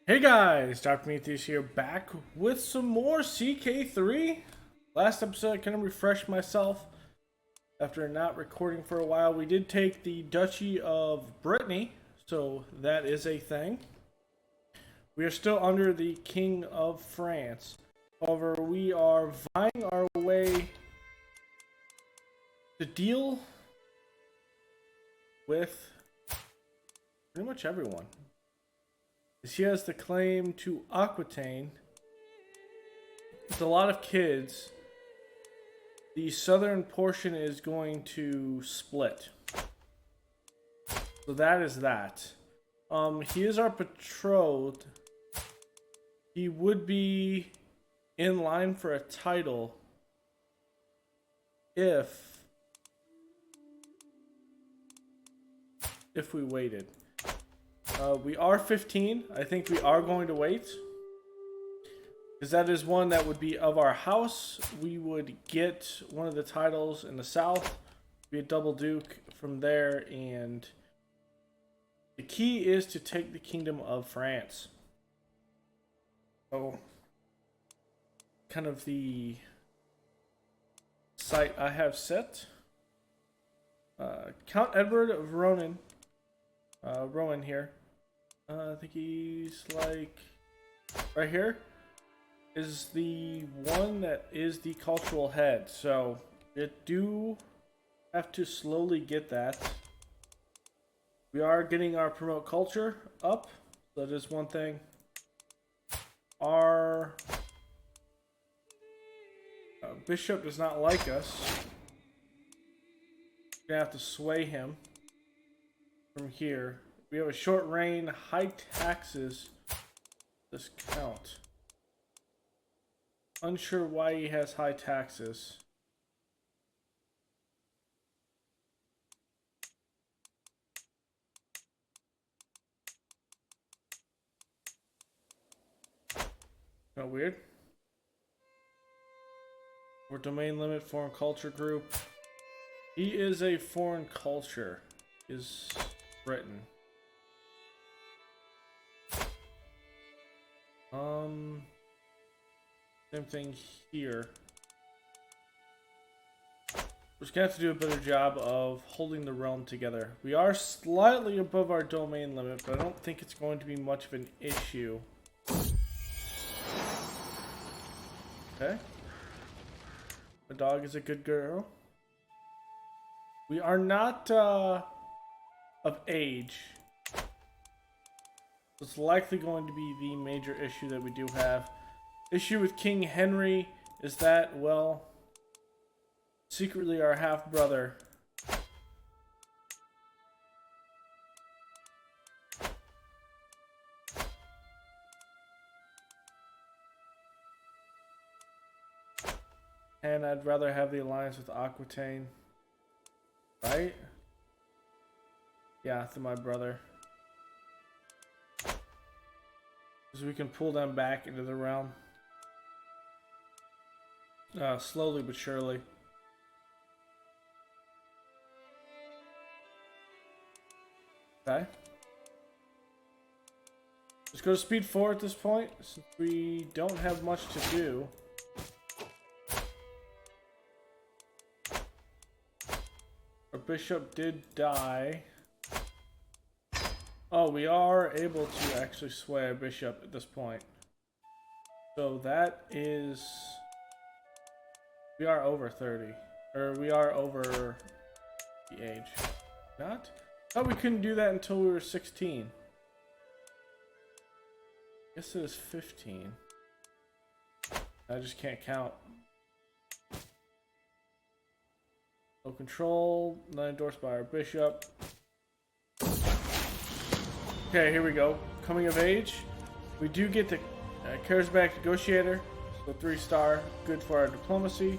Hey guys, Dr. Prometheus here, back with some more CK3. Last episode I kind of refreshed myself after not recording for a while. We did take the Duchy of Brittany, so that is a thing. We are still under the King of France. However, we are vying our way to deal with pretty much everyone. He has the claim to Aquitaine. With a lot of kids, the southern portion is going to split. So that is that. He is our betrothed. He would be in line for a title if we waited. We are 15. I think we are going to wait. Because that is one that would be of our house. We would get one of the titles in the south. Be a double duke from there. And the key is to take the Kingdom of France. So, kind of the site I have set. Count Edward of Rohan here. I think he's like right here is the one that is the cultural head. So you do have to slowly get that. We are getting our promote culture up. That is one thing. Our bishop does not like us. We're gonna have to sway him from here. We have a short reign, high taxes. This count. Unsure why he has high taxes. Kind of weird. Or domain limit, foreign culture group. He is a foreign culture. Is Britain. Same thing here. We're just gonna have to do a better job of holding the realm together. We are slightly above our domain limit, but I don't think it's going to be much of an issue. Okay. The dog is a good girl. We are not of age. It's likely going to be the major issue that we do have. Issue with King Henry is that, well, secretly our half-brother and I'd rather have the alliance with Aquitaine. Right? Yeah, to my brother. So we can pull them back into the realm. Slowly but surely. Okay. Let's go to speed 4 at this point, since we don't have much to do. Our bishop did die. Oh, we are able to actually sway a bishop at this point. So that is... We are over 30. Or we are over the age. Not? I thought we couldn't do that until we were 16. Guess it is 15. I just can't count. No control, not endorsed by our bishop. Okay, here we go. Coming of age. We do get the charismatic negotiator. So 3-star, good for our diplomacy.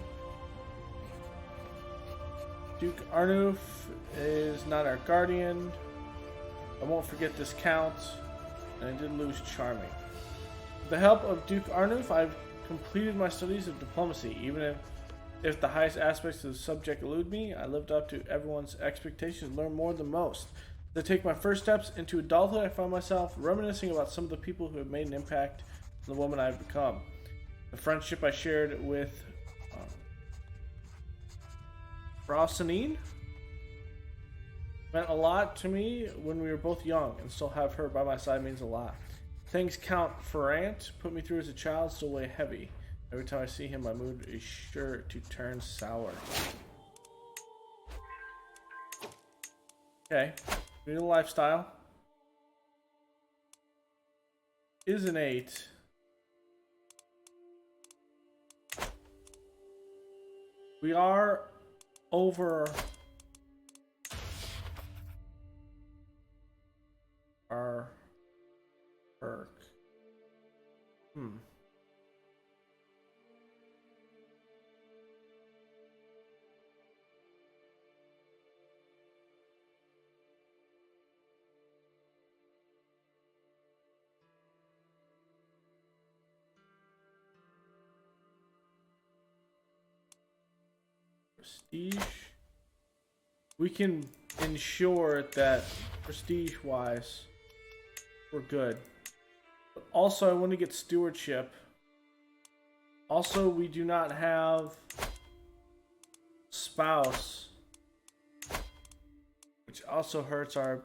Duke Arnulf is not our guardian. I won't forget this count. And I did lose Charming. With the help of Duke Arnulf, I've completed my studies of diplomacy. Even if the highest aspects of the subject elude me, I lived up to everyone's expectations, learned more than most. As I take my first steps into adulthood, I find myself reminiscing about some of the people who have made an impact on the woman I've become. The friendship I shared with Rosanine meant a lot to me when we were both young, and still have her by my side means a lot. Things Count Ferrant put me through as a child still weigh heavy. Every time I see him, my mood is sure to turn sour. Okay, new lifestyle is an 8. We are over our perk. Prestige. We can ensure that prestige wise we're good. But also I want to get stewardship. Also we do not have spouse, which also hurts our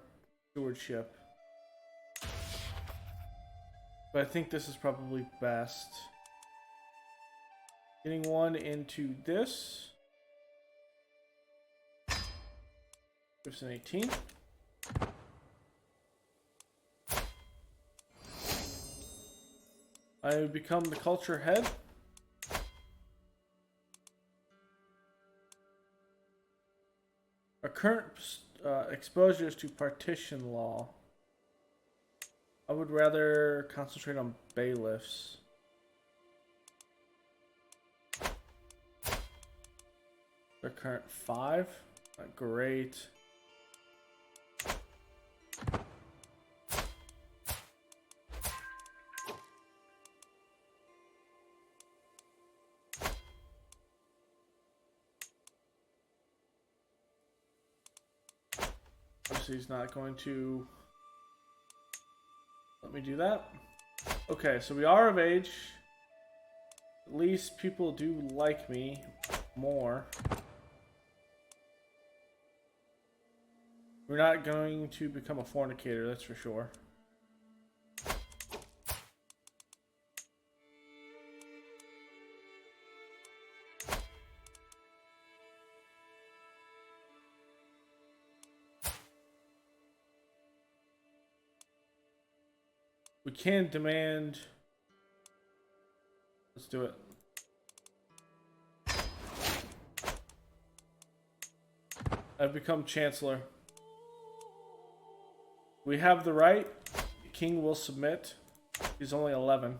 stewardship. But I think this is probably best. Getting one into this. 18. I become the culture head. Our current exposure is to partition law. I would rather concentrate on bailiffs. Our current 5. Not great. Obviously he's not going to let me do that. Okay, so we are of age. At least people do like me more. We're not going to become a fornicator, that's for sure. We can demand... Let's do it. I've become Chancellor. We have the right. The king will submit. He's only 11.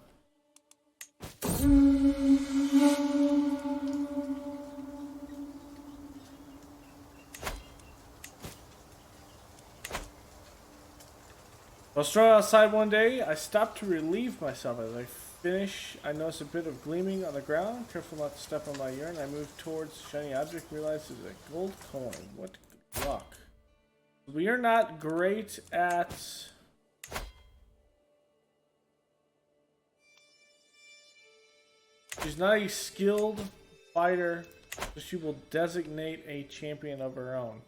While strolling outside one day, I stopped to relieve myself. As I finish, I notice a bit of gleaming on the ground. Careful not to step on my urine, I move towards the shiny object, realize it's a gold coin. What luck. We are not great at... She's not a skilled fighter, so she will designate a champion of her own.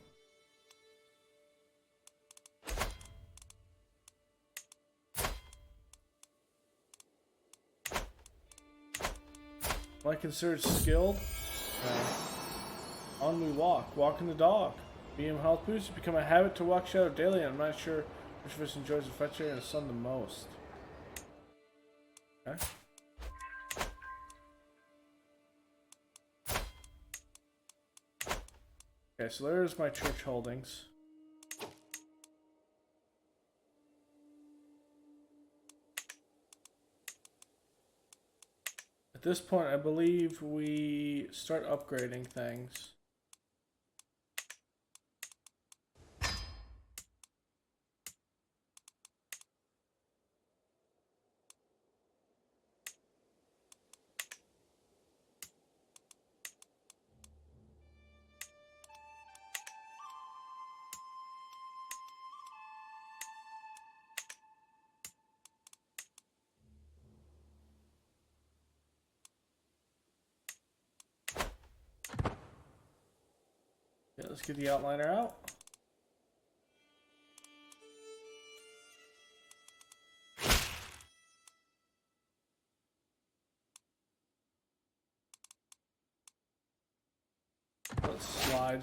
Am I considered skilled? No. On we walk. Walking the dog. Medium health boost. It's become a habit to walk Shadow daily, and I'm not sure which of us enjoys the fresh air and the sun the most. Okay. Okay, so there's my church holdings. At this point, I believe we start upgrading things. let's get the outliner out. Let's slide.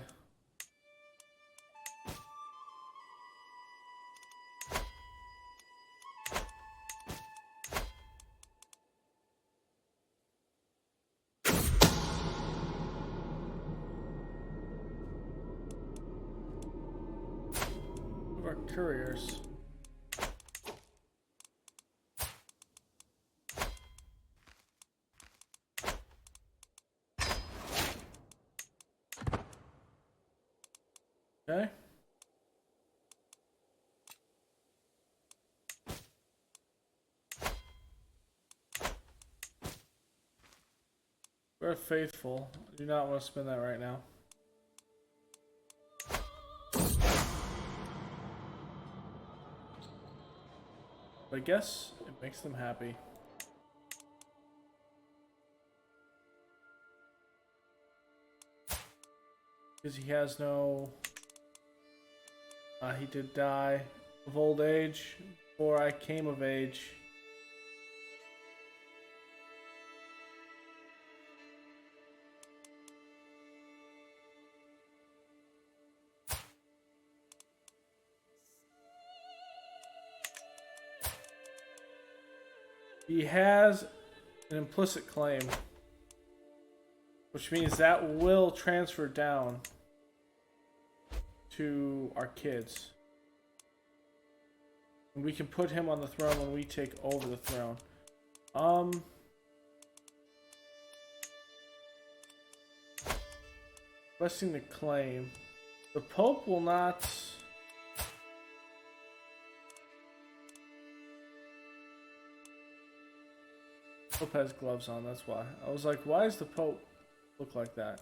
Our couriers. Okay. We're faithful. I do not want to spend that right now. But I guess it makes them happy. Because he has no... he did die of old age before I came of age. He has an implicit claim, which means that will transfer down to our kids. And we can put him on the throne when we take over the throne. Requesting the claim. The Pope will not... Pope has gloves on, that's why. I was like, why does the Pope look like that?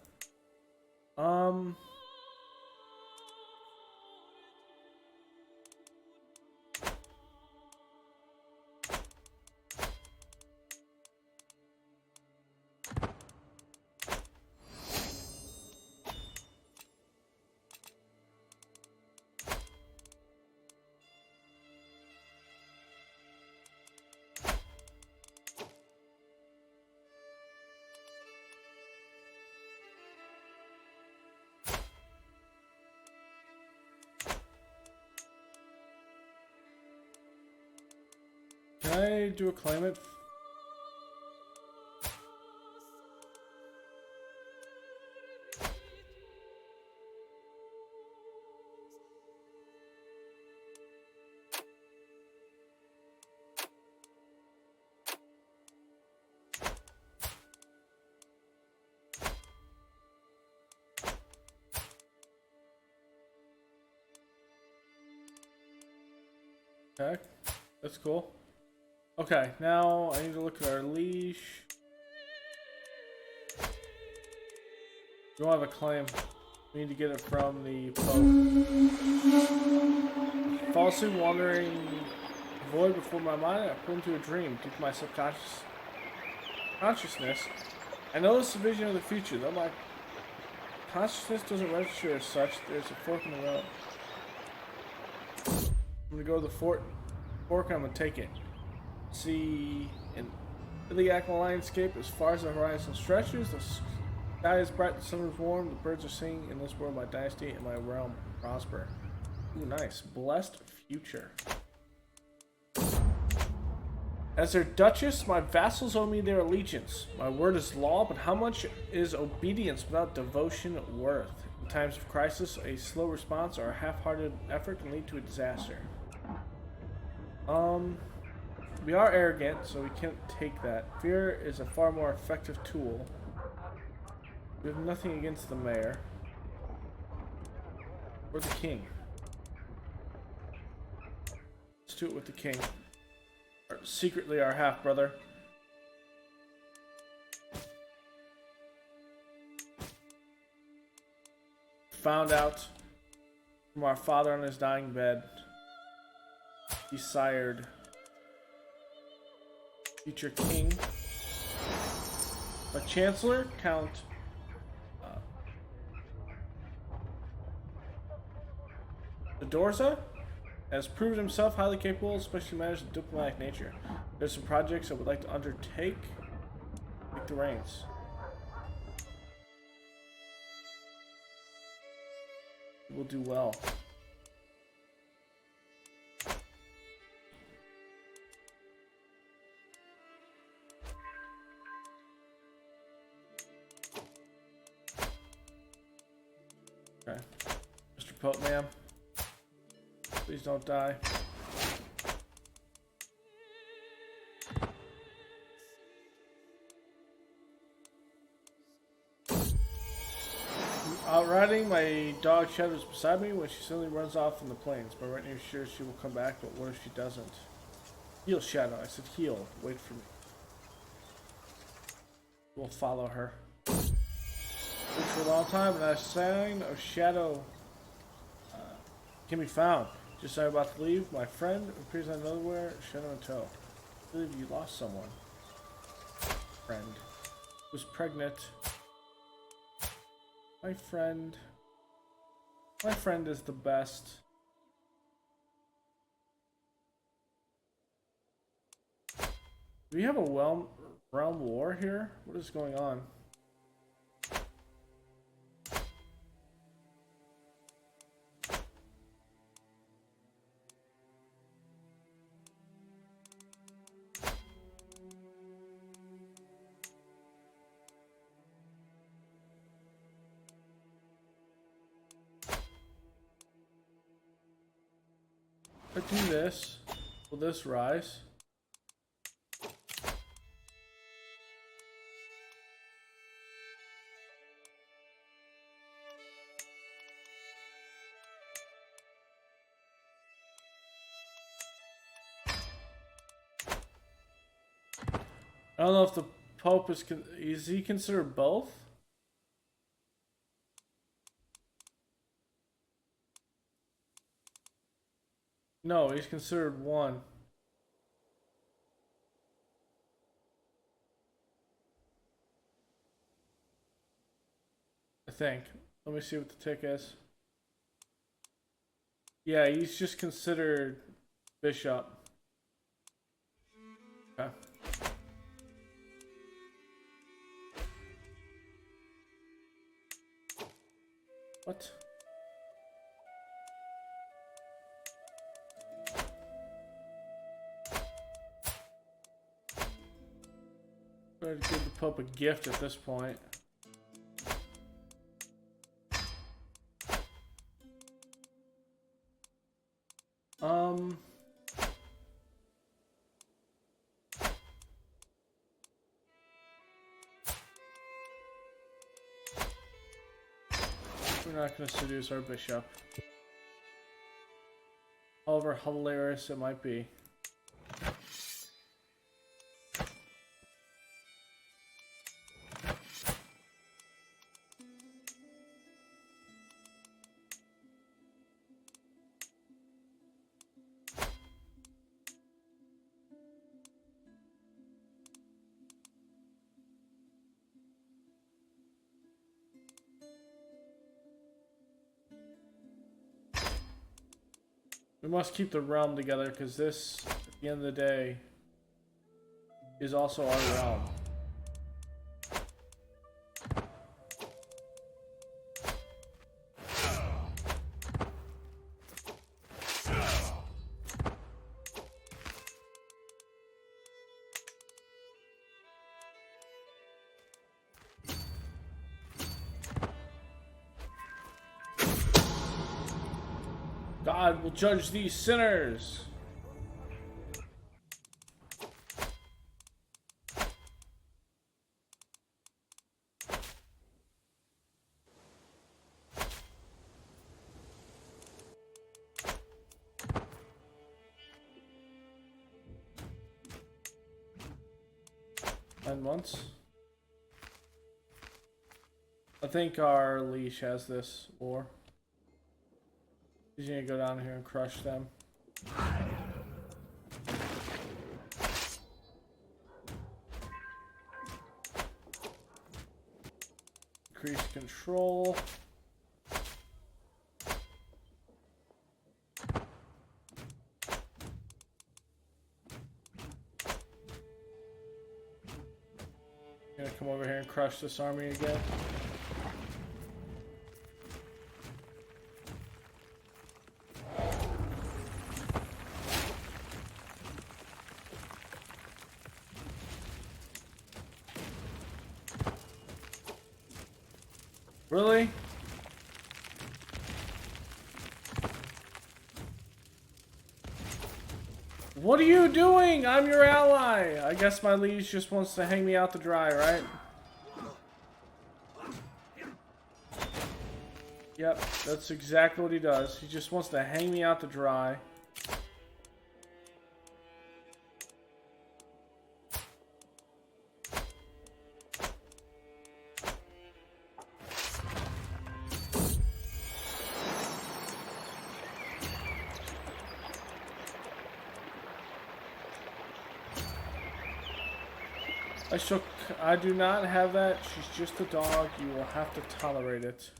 Can I do a claimant? Okay, that's cool. Okay, now I need to look at our leash. We don't have a claim. We need to get it from the Pope. Falsely wandering void before my mind, I put into a dream due to my consciousness. I noticed the vision of the future, though my consciousness doesn't register as such. There's a fork in the road. I'm gonna go to the fork. I'm gonna take it. See an iliac landscape as far as the horizon stretches. The sky is bright, the sun is warm, the birds are singing. In this world, my dynasty and my realm prosper. Ooh, nice. Blessed future. As their duchess, my vassals owe me their allegiance. My word is law, but how much is obedience without devotion worth? In times of crisis, a slow response or a half-hearted effort can lead to a disaster. We are arrogant, so we can't take that. Fear is a far more effective tool. We have nothing against the mayor. Or the king. Let's do it with the king. Secretly our half-brother. Found out from our father on his dying bed. He sired future king. A chancellor, Count Bedorza has proven himself highly capable, especially managed a diplomatic nature. There's some projects I would like to undertake. Take the reins. We'll do well. Okay. Mr. Pope, ma'am. Please don't die. Riding, my dog Shadow is beside me when she suddenly runs off in the plains. My right near sure she will come back, but what if she doesn't? Heal, Shadow. I said heal. Wait for me. We'll follow her. Wait for a long time, and a sign of Shadow can be found. Just as I'm about to leave, my friend appears out of nowhere, Shadow in tow. I believe you lost someone. Friend. Who's pregnant. My friend is the best. Do we have a realm war here? What is going on? If I do this, will this rise? I don't know if the Pope is he considered both? No, he's considered one. I think. Let me see what the tick is. Yeah, he's just considered bishop. Okay. What? Better give the Pope a gift at this point. We're not going to seduce our bishop. However hilarious it might be. We must keep the realm together because this, at the end of the day, is also our realm. God will judge these sinners. Months. I think our leash has this war. He's gonna go down here and crush them. Increase control. Gonna come over here and crush this army again. Really? What are you doing? I'm your ally. I guess my liege just wants to hang me out to dry, right? Yep, that's exactly what he does. He just wants to hang me out to dry. I do not have that. She's just a dog. You will have to tolerate it.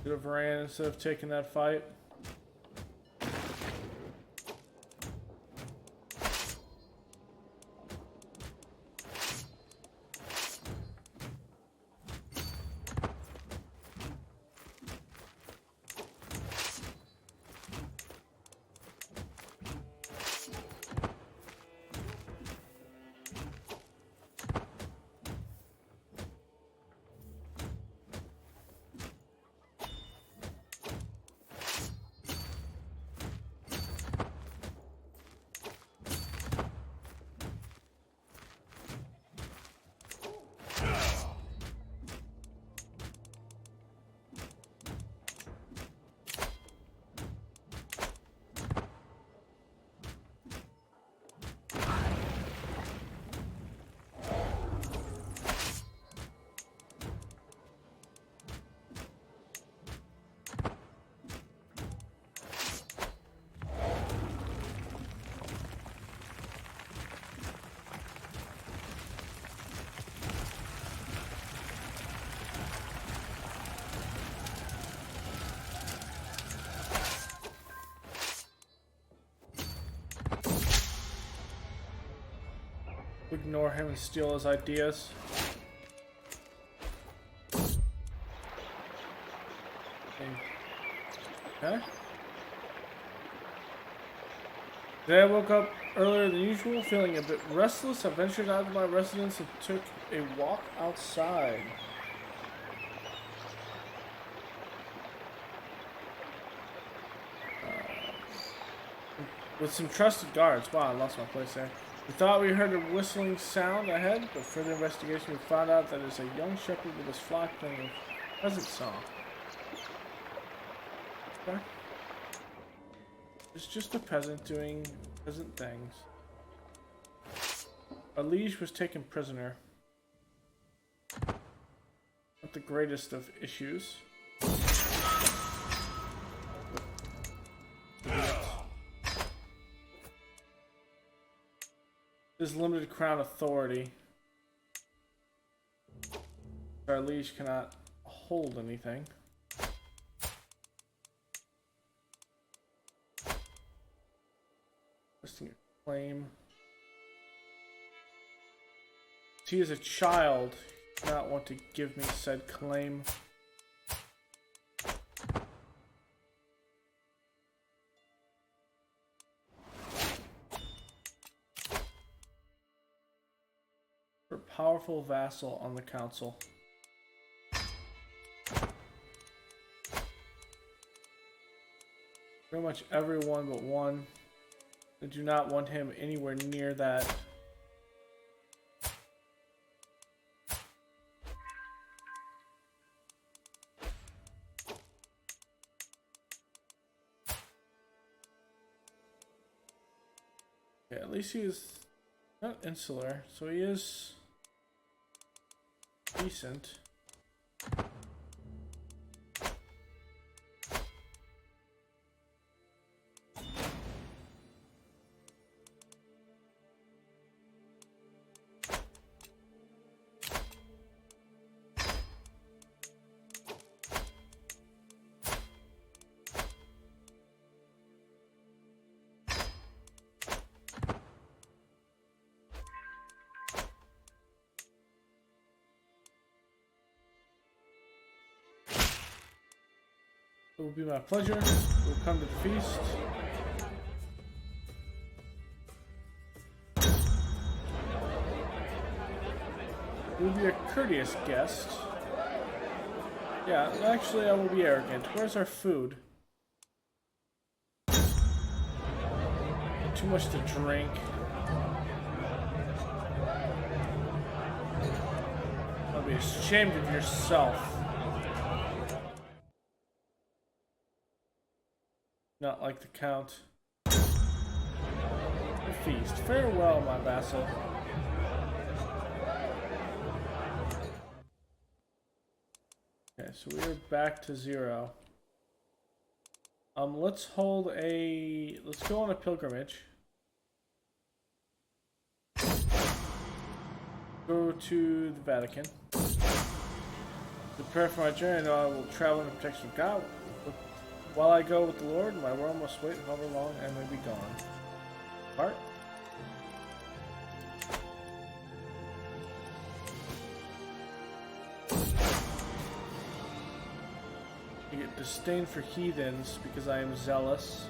Could have ran instead of taking that fight. Ignore him and steal his ideas. Okay. Today I woke up earlier than usual, feeling a bit restless. I ventured out of my residence and took a walk outside. With some trusted guards. Wow, I lost my place there. We thought we heard a whistling sound ahead, but further investigation we found out that it's a young shepherd with his flock playing a peasant song. Okay. It's just a peasant doing peasant things. Our liege was taken prisoner. Not the greatest of issues. This limited crown authority. Our liege cannot hold anything. Listing a claim. He is a child. He does not want to give me said claim. Powerful vassal on the council. Pretty much everyone but one. I do not want him anywhere near that. Yeah, at least he is not insular, so he is decent. It will be my pleasure. We'll come to the feast. We'll be a courteous guest. Yeah, actually I will be arrogant. Where's our food? Too much to drink. I'll be ashamed of yourself. Not like the Count. The feast. Farewell, my vassal. Okay, so we're back to 0. Let's go on a pilgrimage. Go to the Vatican. Prepare for my journey, and I will travel in the protection of God. While I go with the Lord, my world must wait however long I may be gone. Part. I get disdain for heathens because I am zealous.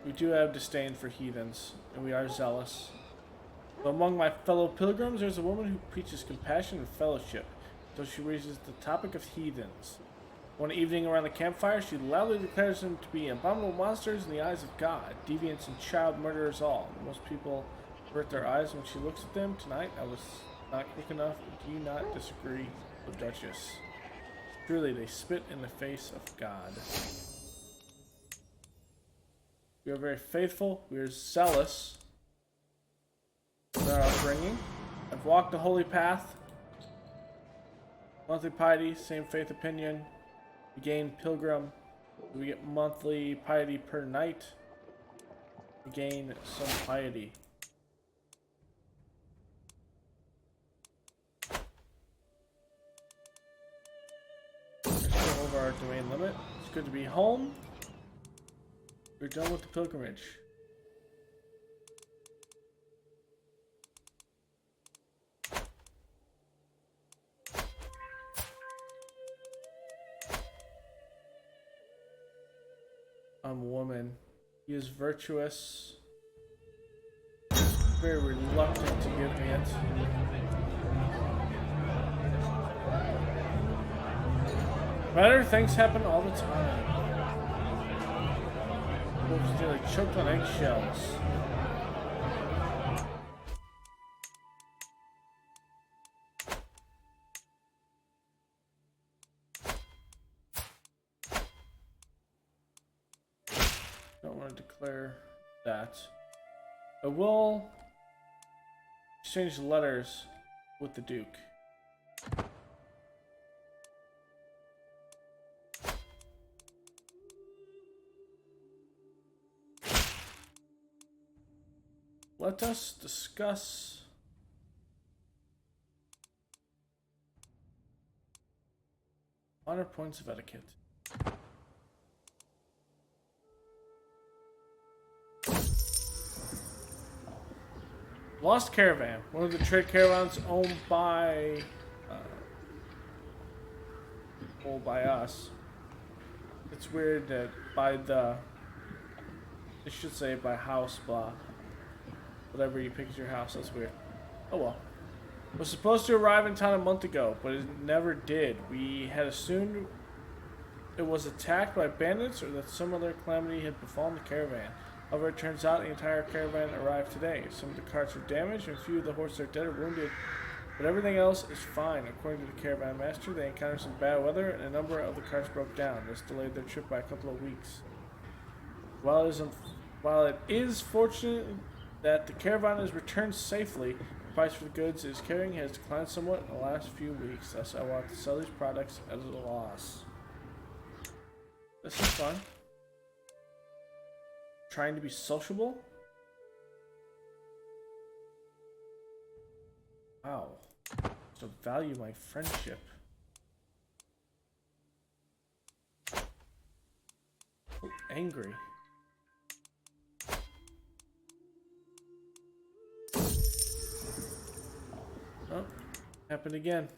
We do have disdain for heathens, and we are zealous. But among my fellow pilgrims, there's a woman who preaches compassion and fellowship. So she raises the topic of heathens. One evening around the campfire, she loudly declares them to be abominable monsters in the eyes of God, deviants and child murderers all. Most people avert their eyes when she looks at them. Tonight, I was not quick enough. Do you not disagree, the Duchess? Truly, they spit in the face of God. We are very faithful. We are zealous with our upbringing. I've walked the holy path. Monthly piety, same faith opinion. We gain pilgrim. We get monthly piety per night. We gain some piety. We're still over our domain limit. It's good to be home. We're done with the pilgrimage. I'm a woman. He is virtuous. Very reluctant to give me it. Better things happen all the time. Wolves nearly choked on eggshells. Don't want to declare that. I will exchange letters with the Duke. Let us discuss honor points of etiquette. Lost Caravan, one of the trade caravans owned by us. It's weird that it should say by house blah. Whatever you pick as your house, that's weird. Oh well. Was supposed to arrive in town a month ago, but it never did. We had assumed it was attacked by bandits or that some other calamity had befallen the caravan. However, it turns out the entire caravan arrived today. Some of the carts are damaged and a few of the horses are dead or wounded, but everything else is fine. According to the caravan master, they encountered some bad weather and a number of the carts broke down. This delayed their trip by a couple of weeks. While it is, while it is fortunate that the caravan has returned safely, the price for the goods it is carrying has declined somewhat in the last few weeks. Thus, I want to sell these products at a loss. This is fun. Trying to be sociable. Wow. To value my friendship. Oh, angry. Oh, happened again.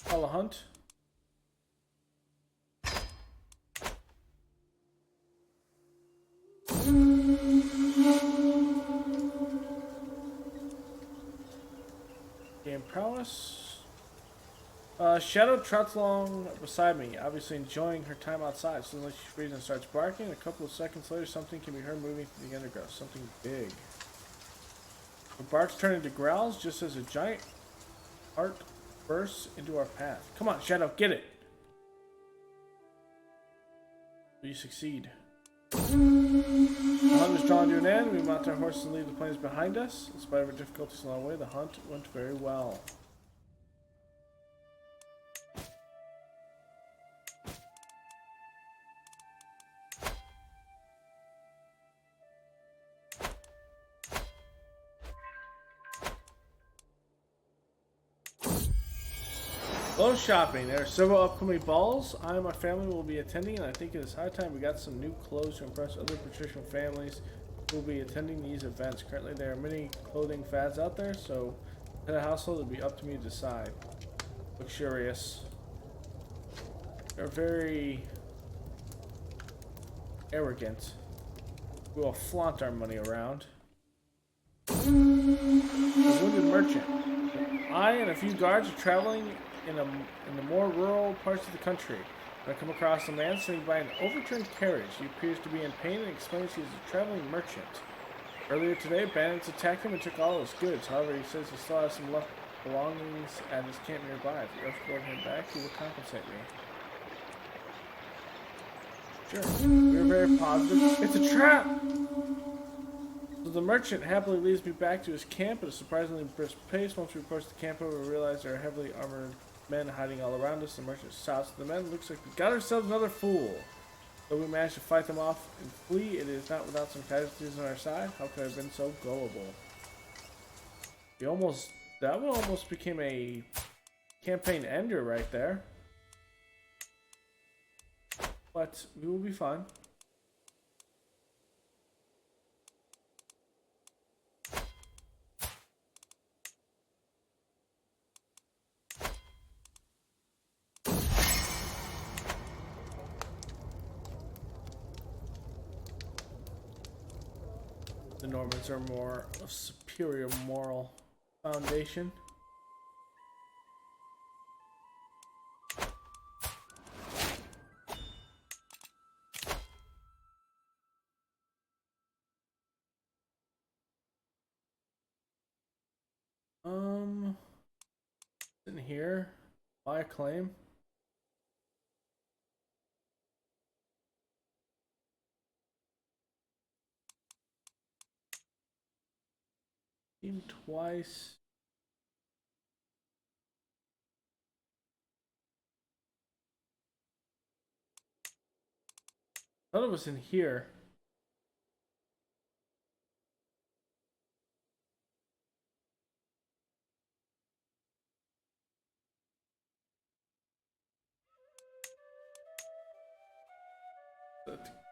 Call a hunt. Game prowess. Shadow trots along beside me, obviously enjoying her time outside. Suddenly she freezes and starts barking. A couple of seconds later, something can be heard moving through the undergrowth. Something big. Her barks turn into growls just as a giant heart bursts into our path. Come on, Shadow, get it! Will you succeed? The hunt is drawn to an end. We mount our horses and leave the plains behind us. In spite of our difficulties along the way, the hunt went very well. Hello shopping. There are several upcoming balls I and my family will be attending, and I think it is high time we got some new clothes to impress other patrician families who will be attending these events. Currently there are many clothing fads out there, so for the household it will be up to me to decide. Luxurious. They're very arrogant. We will flaunt our money around. The wounded merchant. I and a few guards are traveling in the more rural parts of the country. When I come across a man sitting by an overturned carriage, he appears to be in pain and explains he is a traveling merchant. Earlier today, bandits attacked him and took all his goods. However, he says he still has some left belongings at his camp nearby. If you escort him back, he will compensate me. Sure. You're very positive. It's a trap! So the merchant happily leads me back to his camp at a surprisingly brisk pace. Once we approach the camp, we realize there are heavily armored men hiding all around us. The merchant shouts to the men, "Looks like we got ourselves another fool." Though we managed to fight them off and flee, it is not without some casualties on our side. How could I have been so gullible? That one almost became a campaign ender right there. But we will be fine. The Normans are more of superior moral foundation. In here, buy a claim. Team twice. I thought it was in here.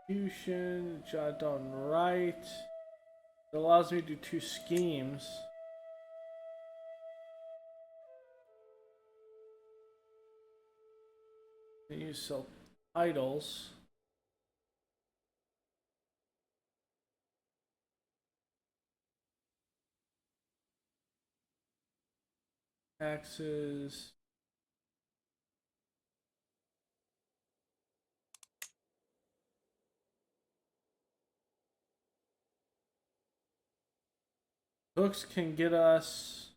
Execution, jot down right. It allows me to do 2 schemes. And you sell titles. Taxes. Hooks can get us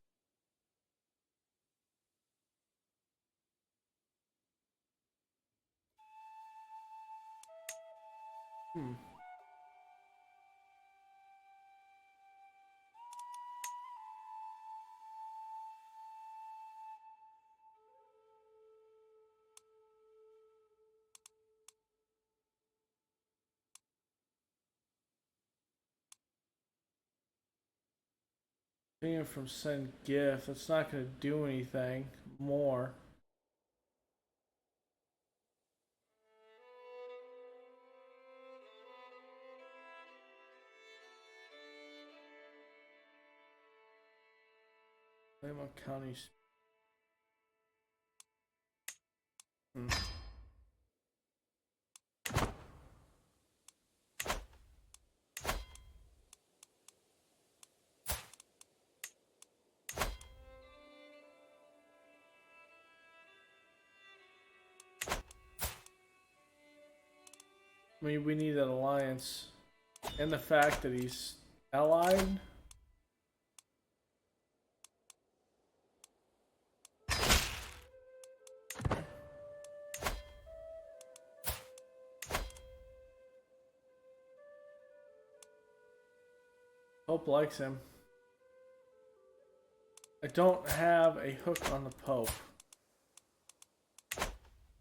Opinion from send gift. That's not going to do anything more. Claim on counties. I mean, we need an alliance, and the fact that he's allied. Pope likes him. I don't have a hook on the Pope.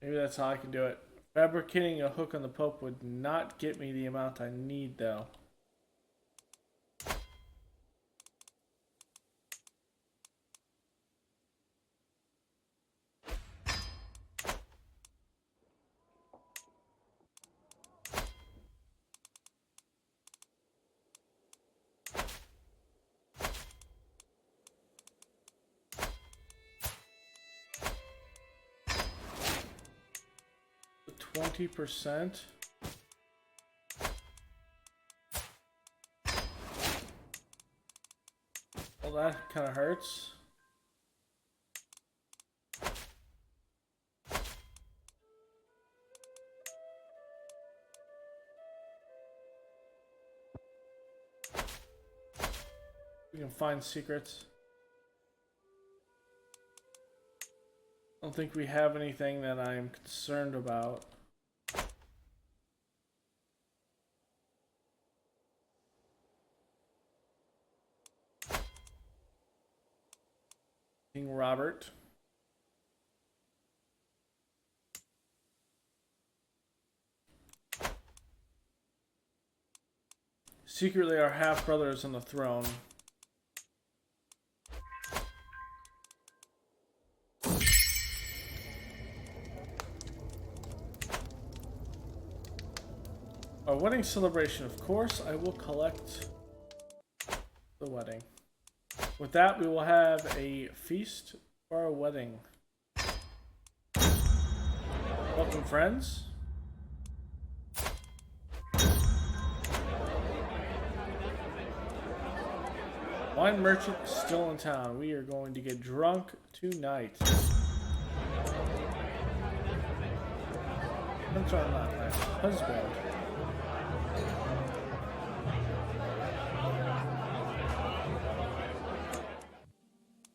Maybe that's how I can do it. Fabricating a hook on the Pope would not get me the amount I need, though. %. Well, that kind of hurts. We can find secrets. I don't think we have anything that I'm concerned about. King Robert. Secretly, our half-brother is on the throne. Our wedding celebration, of course. I will collect the wedding. With that, we will have a feast for our wedding. Welcome, friends. Wine merchant is still in town. We are going to get drunk tonight. I'm sorry, not my husband.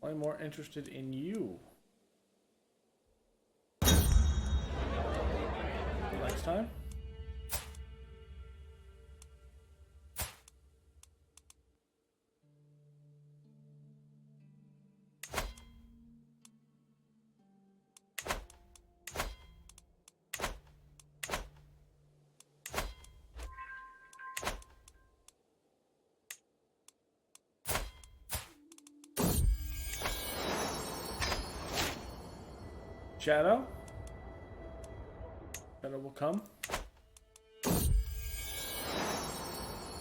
I'm more interested in you. Next time. Shadow. Shadow will come.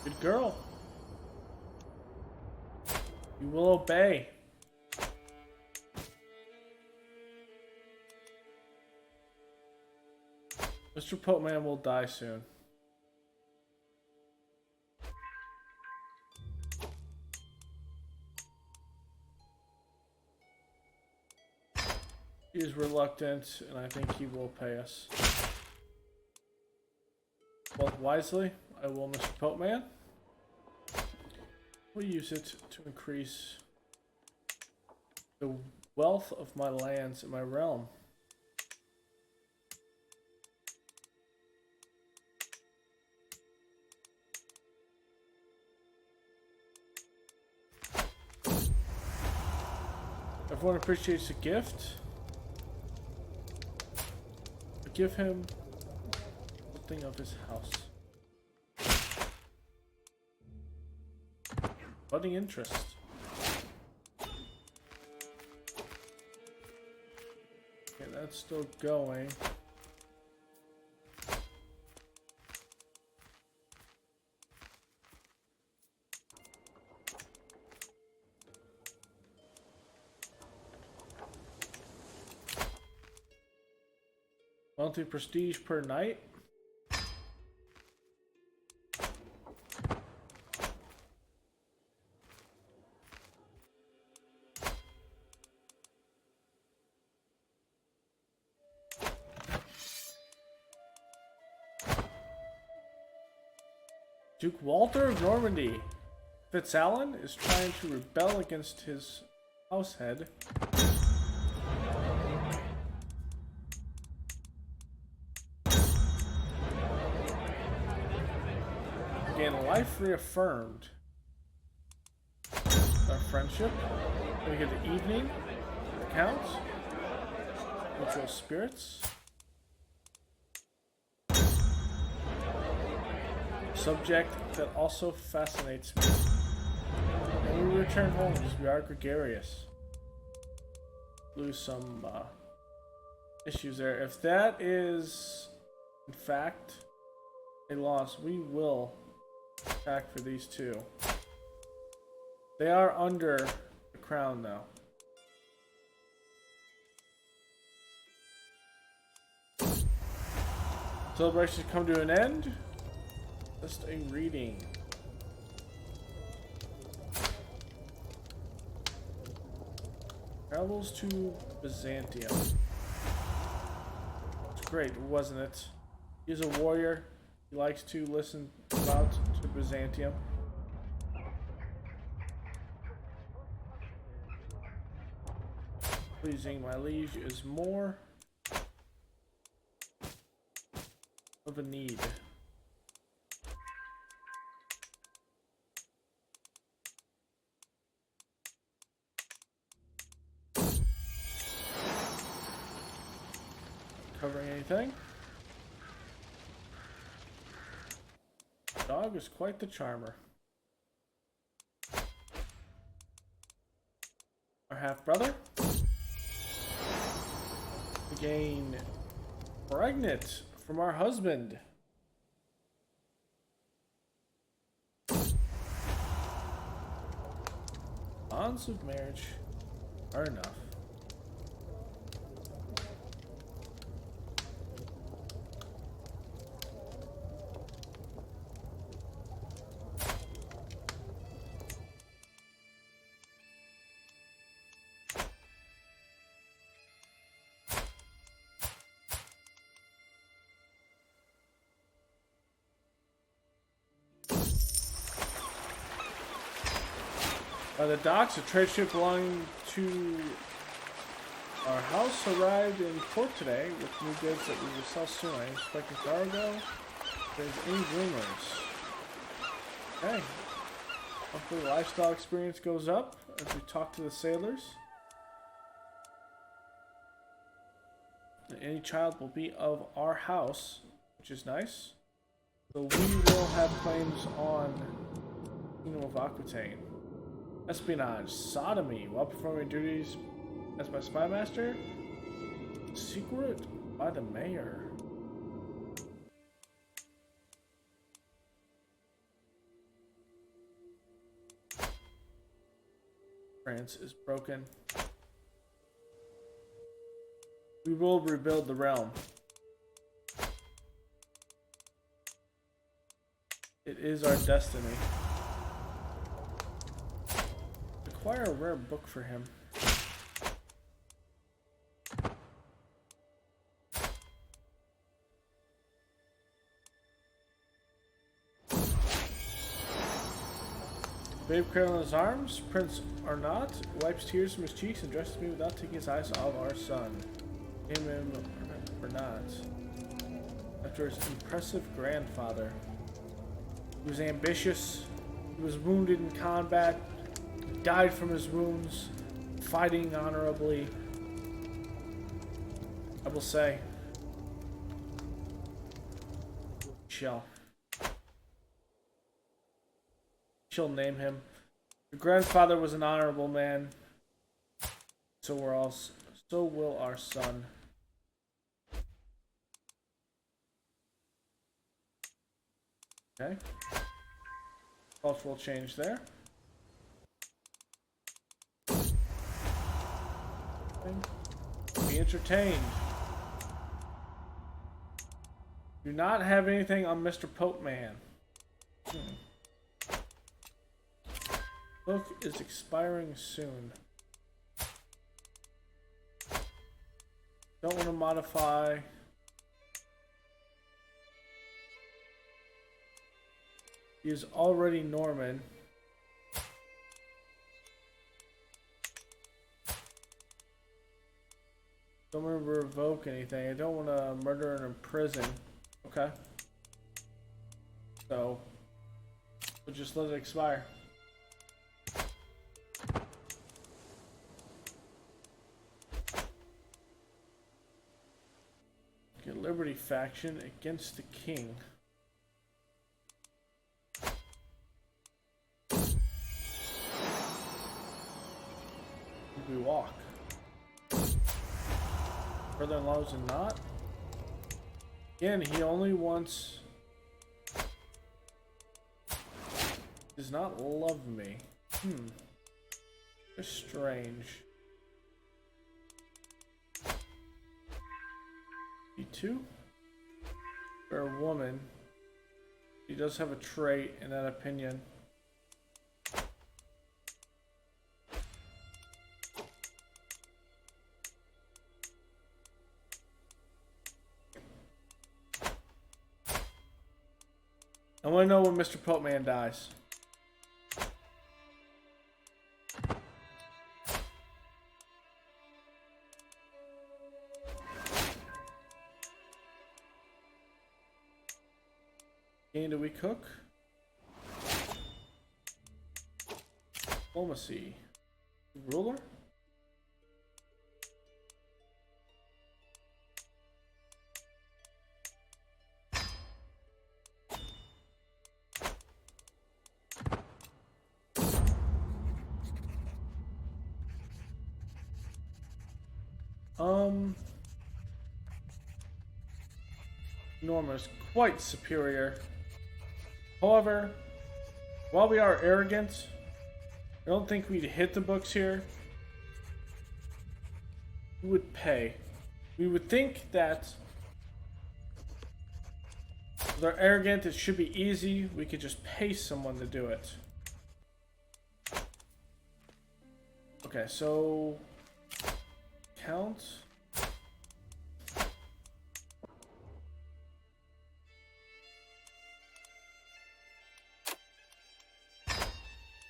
Good girl. You will obey. Mr. Popeman will die soon. He is reluctant, and I think he will pay us. Well, wisely, I will, Mr. Popeman. We'll use it to increase the wealth of my lands in my realm. Everyone appreciates the gift. Give him something of his house. Budding interest. that's still going. Monthly prestige per night. Duke Walter of Normandy. Fitzalan is trying to rebel against his househead. Again, life reaffirmed. Our friendship. We get the evening account. Mutual spirits. Subject that also fascinates me. And we return home because we are gregarious. Lose some issues there. If that is, in fact, a loss, we will attack for these two. They are under the crown now. Celebrations come to an end. Just a reading. Travels to Byzantium. It's great, wasn't it? He's a warrior. He likes to listen about to Byzantium. Pleasing my liege is more of a need. Covering anything? Dog is quite the charmer. Our half-brother. We gain pregnant from our husband. Bonds of marriage are enough. The docks, a trade ship belonging to our house, arrived in port today with new goods that we will sell soon. I expect a cargo. If there's any rumors. Okay. Hopefully the lifestyle experience goes up as we talk to the sailors. Any child will be of our house, which is nice. So we will have claims on Duke of Aquitaine. Espionage, sodomy, while performing duties as my spy master. Secret by the mayor. France is broken. We will rebuild the realm. It is our destiny. Acquire a rare book for him. Babe cradle in his arms, Prince Arnott wipes tears from his cheeks and dresses me without taking his eyes off our son. Name him Arnott. After his impressive grandfather. He was ambitious, he was wounded in combat, died from his wounds, fighting honorably. I will say, shall name him. Your grandfather was an honorable man. So will our son. Okay. Cultural change there. Be entertained. Do not have anything on Mr. Pope Man. Book is expiring soon. Don't want to modify. He is already Norman. Don't want to revoke anything. I don't want to murder and imprison. Okay. So, we'll just let it expire. Get Liberty faction against the king. We walk. Brother-in-laws and not. Again, he only wants. Does not love me. They're strange. B2? For a woman. She does have a trait in that opinion. I want to know when Mr. Pope Man dies. And do we cook? Diplomacy. Ruler? Norma is quite superior. However, while we are arrogant, I don't think we'd hit the books here. We would pay. We would think that if they're arrogant, it should be easy. We could just pay someone to do it. Okay, so count.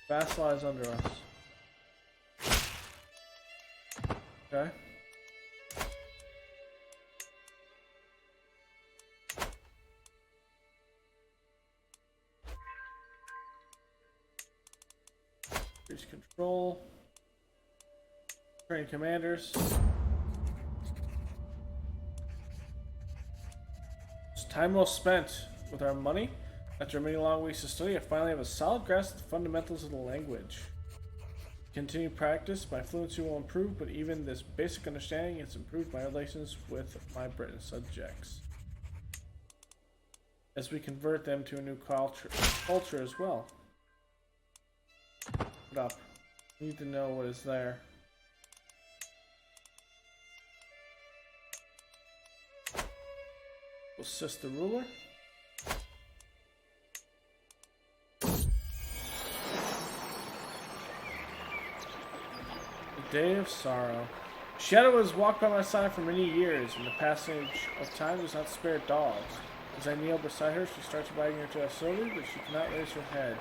Vassalize under us. Okay. Increase control. Train commanders. It's time well spent with our money. After many long weeks of study, I finally have a solid grasp of the fundamentals of the language. Continue practice, my fluency will improve, but even this basic understanding has improved my relations with my Britain subjects. As we convert them to a new culture as well. Put up. Need to know what is there. Assist the ruler. Day of sorrow. Shadow has walked by my side for many years, and the passage of time does not spare dogs. As I kneel beside her, she starts wagging her tail slowly, but she cannot raise her head.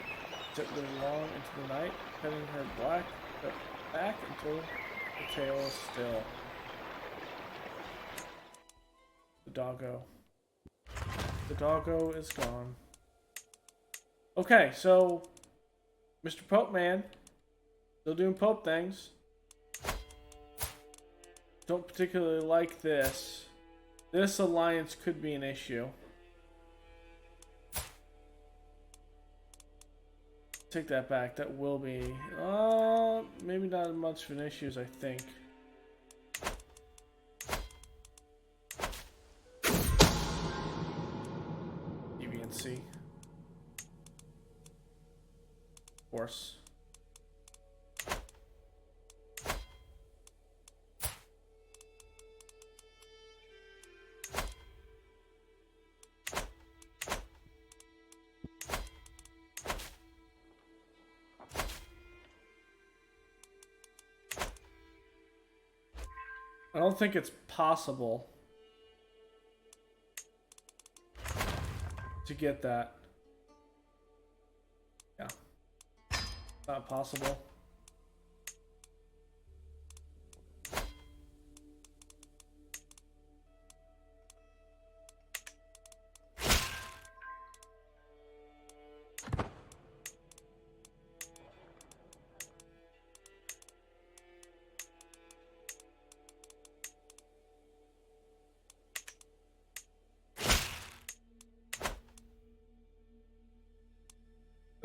Sit long into the night, petting her black back until the tail is still. The doggo. The doggo is gone. Okay, so Mr. Pope Man, still doing Pope things. Don't particularly like this. This alliance could be an issue. Take that back. That will be maybe not as much of an issue as I think. Deviancy. Of course. I don't think it's possible to get that. Yeah. Not possible.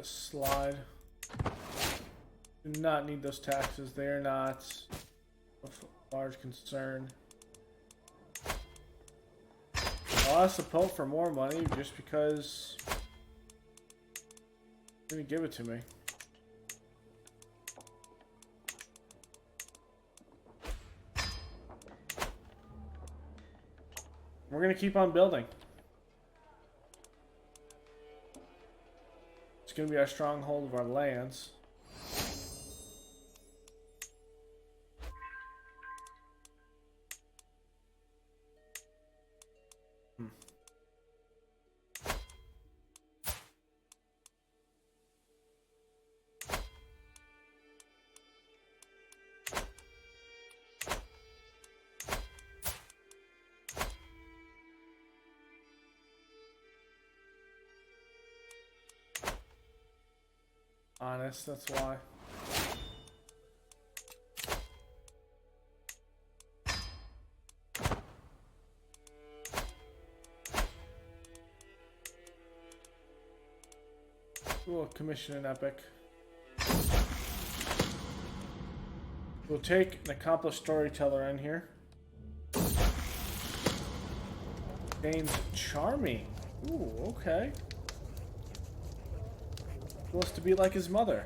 Slide. Do not need those taxes. They are not of large concern. I'll ask the Pope for more money just because he's gonna give it to me. We're gonna keep on building. It's going to be our stronghold of our lands. Honest, that's why. We'll commission an epic. We'll take an accomplished storyteller in here. Gains charming. Ooh, okay. He wants to be like his mother.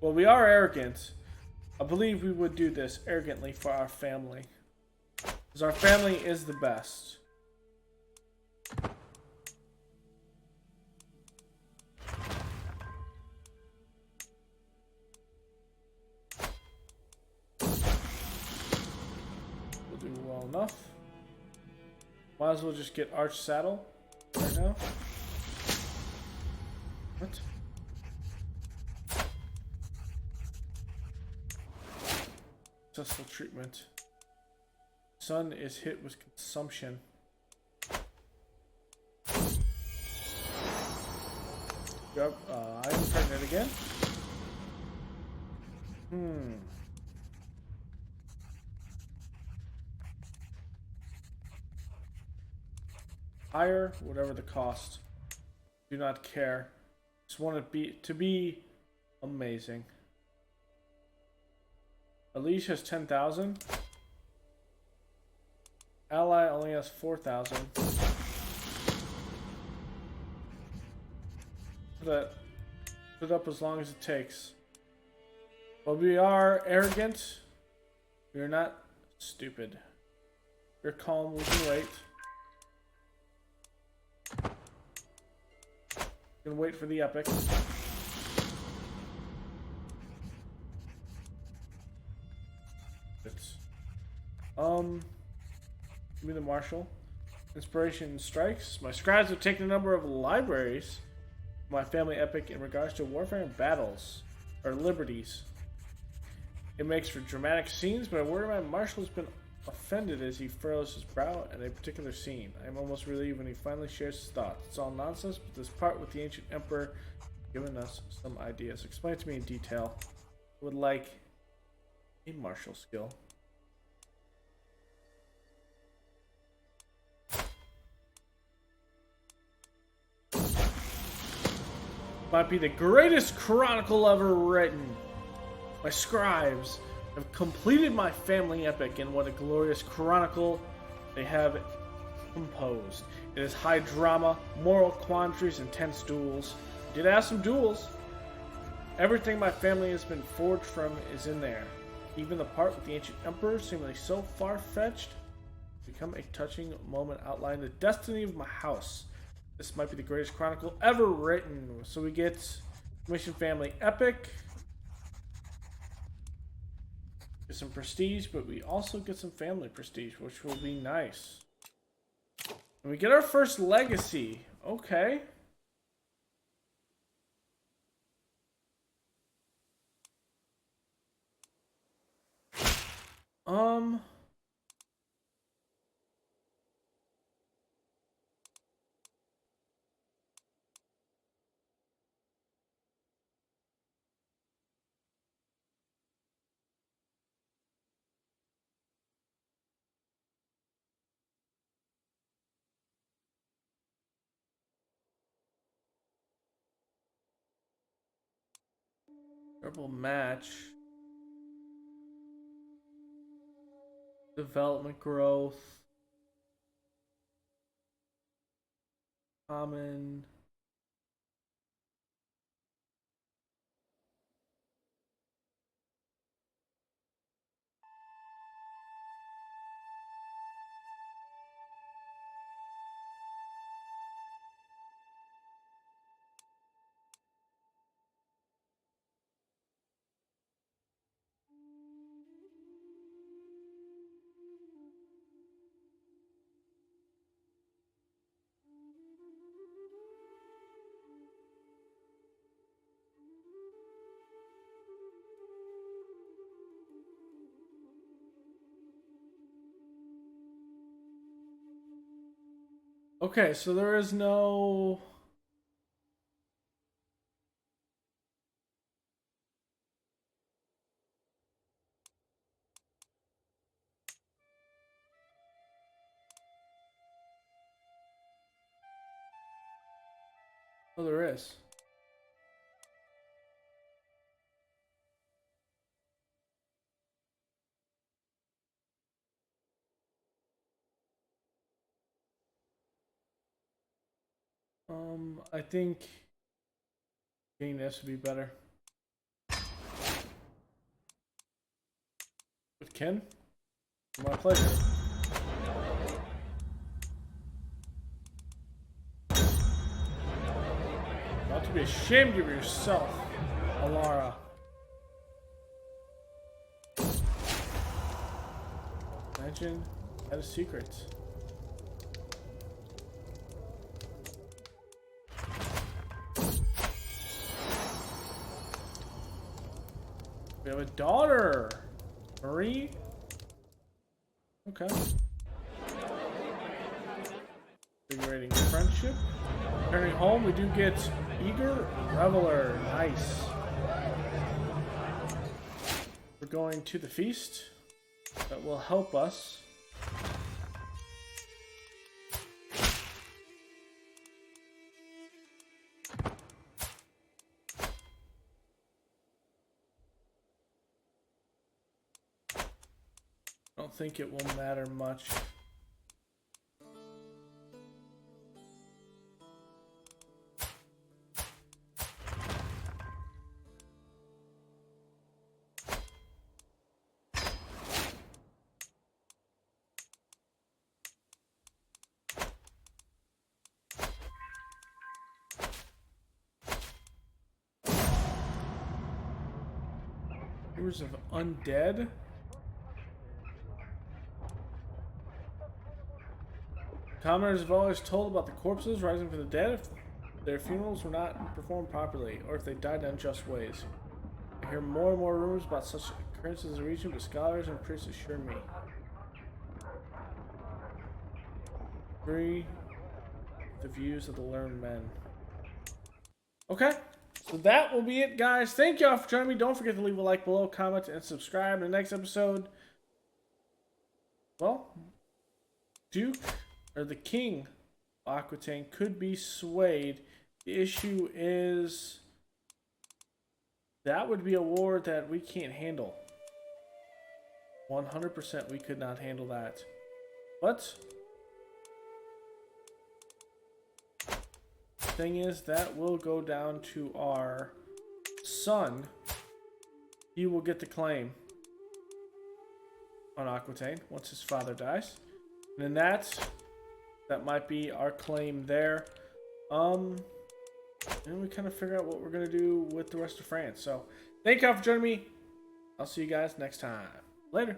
Well, we are arrogant. I believe we would do this arrogantly for our family. Because our family is the best. We'll do well enough. Might as well just get Arch Saddle right now. What? Successful treatment. Son is hit with consumption. Yep, I am pregnant again. Higher, whatever the cost. Do not care. Just want it to be amazing. Alicia has 10,000. Ally only has 4,000. Put it up as long as it takes. But we are arrogant. We are not stupid. We're calm. We can wait. Gonna wait for the epic. Give me the marshal. Inspiration strikes. My scribes have taken a number of libraries. My family epic in regards to warfare and battles, or liberties. It makes for dramatic scenes, but I worry my marshal has been offended as he furrows his brow at a particular scene. I am almost relieved when he finally shares his thoughts. It's all nonsense, but this part with the ancient emperor giving us some ideas. Explain it to me in detail. I would like a martial skill. Might be the greatest chronicle ever written. My scribes have completed my family epic, and what a glorious chronicle they have composed. It is high drama, moral quandaries, intense duels. Did have some duels. Everything my family has been forged from is in there. Even the part with the ancient emperor, seemingly so far-fetched, become a touching moment outlining the destiny of my house. This might be the greatest chronicle ever written. So we get Mission Family Epic. Get some prestige, but we also get some family prestige, which will be nice. And we get our first legacy. Okay. Triple match. Development growth. Common. Okay, so there is no... Oh, there is. I think getting this would be better. With Ken? My pleasure. Not to be ashamed of yourself, Alara. Imagine had a secret. We have a daughter, Marie. Okay. Invigorating friendship. Returning home, we do get eager reveler. Nice. We're going to the feast. That will help us. I don't think it will matter much. Rivers of Undead. Commoners have always told about the corpses rising from the dead if their funerals were not performed properly, or if they died in unjust ways. I hear more and more rumors about such occurrences in the region, but scholars and priests assure me. Agree with the views of the learned men. Okay, so that will be it, guys. Thank y'all for joining me. Don't forget to leave a like below, comment, and subscribe. In the next episode, well, Duke... or the King of Aquitaine could be swayed. The issue is that would be a war that we can't handle. 100% we could not handle that. But thing is, that will go down to our son. He will get the claim on Aquitaine once his father dies. And then that might be our claim there. And we kind of figure out what we're going to do with the rest of France. So, thank y'all for joining me. I'll see you guys next time. Later.